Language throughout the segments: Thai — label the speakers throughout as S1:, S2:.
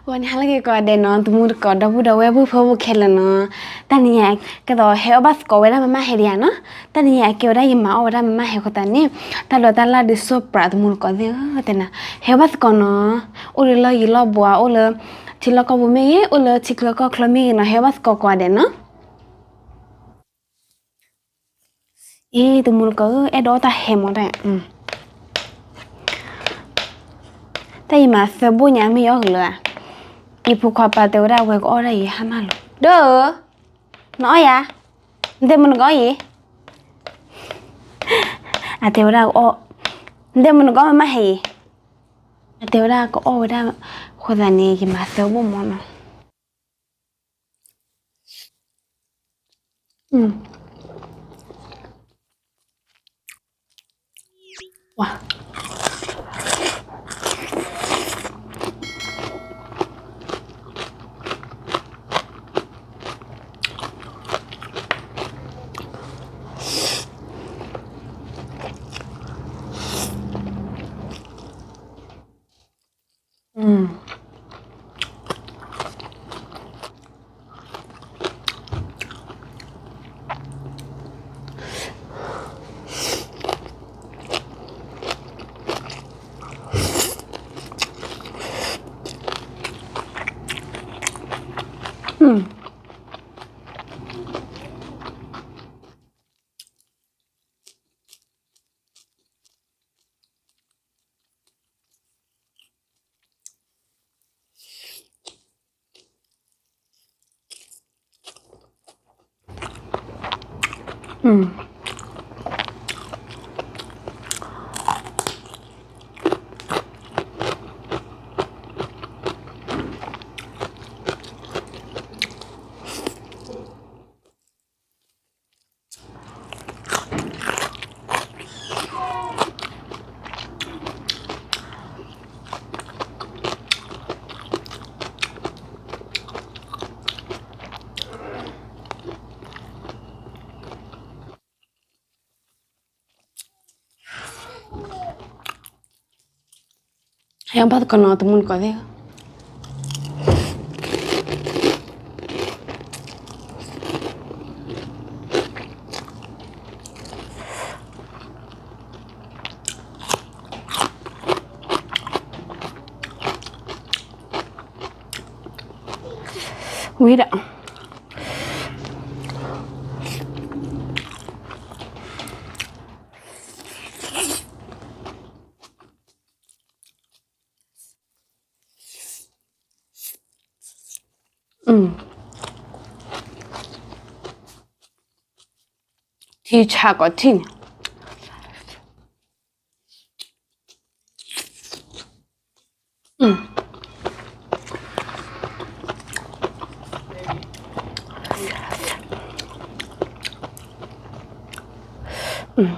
S1: วันนี้เราเกี่ยวกับเดนนอนตัวมูดก่อนดับบูดาวเวบูเพื่อบุเคลนเนาะตอนนี้ก็ต่อเฮลบัสก็เวลามาเฮียเนาะตอนนี้เกี่ยวได้ยินมาเอาเวลามาเฮลก็ตอนนี้ตลอดตลาดดิสโซปราตัวมูดก่อนเดียวแต่นะเฮลบัสก่อนเนาะโอเลลยีลบัวโอเลที่เราก็บุเมย์โอเลที่เราก็คลามีเนาะเฮลบัสก็กว่าเดนเนาะตัวมูดก็ดอตาเฮมอะไรแต่ยังมาเซบุญยังไม่ยอมเลยอีพวกความปาเตวได้เวก็อะไรยี่ห้ามาลูเด้อน้อยอะเดี๋ยวมันก็ยี่อาเตวได้ก็เดี๋ยวมันก็ไม่ให้อาเตวได้ก็ได้คนละนี่ยังมาเซบุญมั้งว้ายังพัดกันเนาะตัวมูดก็ได้วิดะที่ชาก็ทิ้ง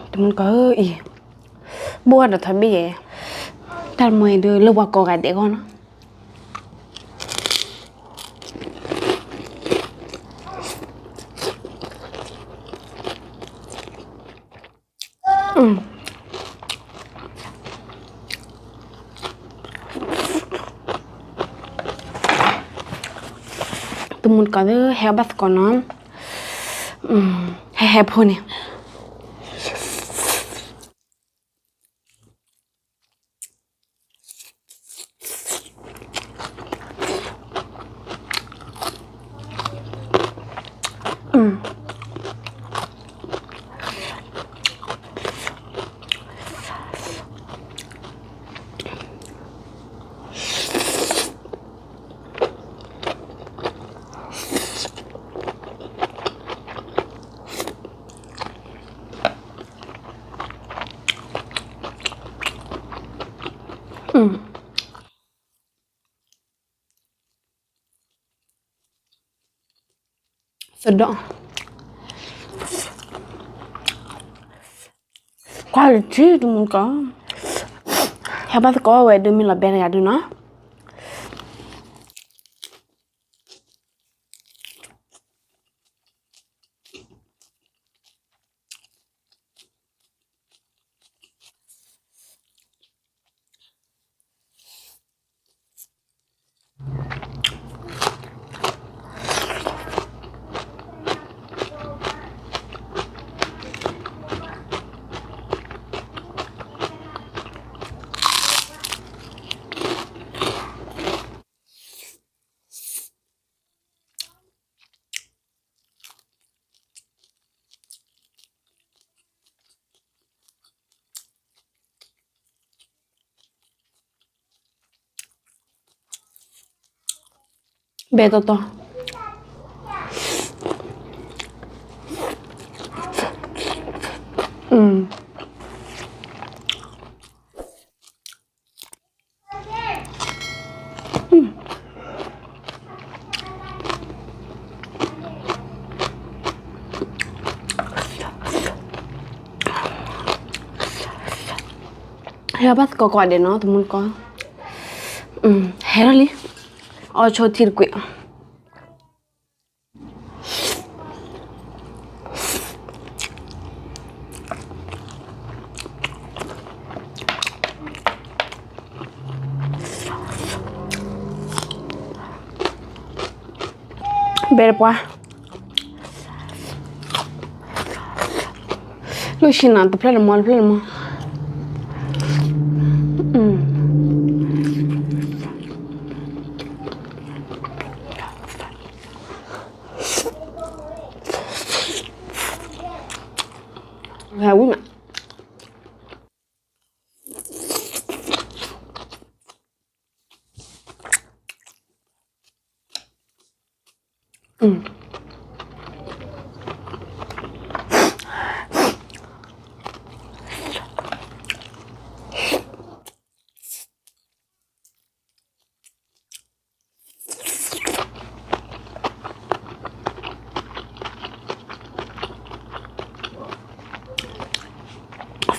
S1: แต่มันก็อีบัวเดี๋ยวทำไม่ได้แต่เมื่อเดือนเลือกว่าก็กันเด็กก่อนเนาะตัวมันก็เลยเฮลบัสก่อนเนาะให้พูดเนี่ยสุดยอดquality tu mun ko hebat ko we 2000 ya du no เบตโตเฮ้ยบัสก็ก่อนเดี๋ยวเนาะทุกคนก็เฮ้ยอะไรอ๋อโชว์ทีร์กุยเบรปวะลูกชิ้นน่ะตัวเพลย์มอลGà quý mà.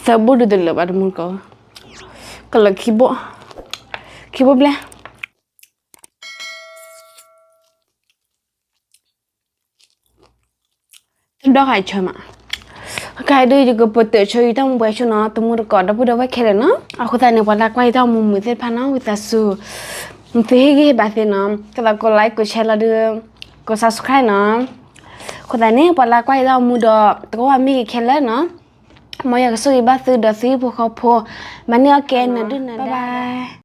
S1: Sabur dulu pada muka. Kalau kibo belah. Đó hay chơi mà. Cái đây juga betul chơi tao mau buat nó tao mau record dah dah buat kira nó. Aku tanya pada kau tao mau mesti panau kita su. Mesti hegi bahasa nó. Kalau kau like kau share lah dia. Kau subscribe nó. Kau tanya pada kau tao mau dah. Kau ambil kira nó. Mọi người sẽ đi bắt từ đó xí bộ khẩu phô mà nếu kén nữa đừng bye bye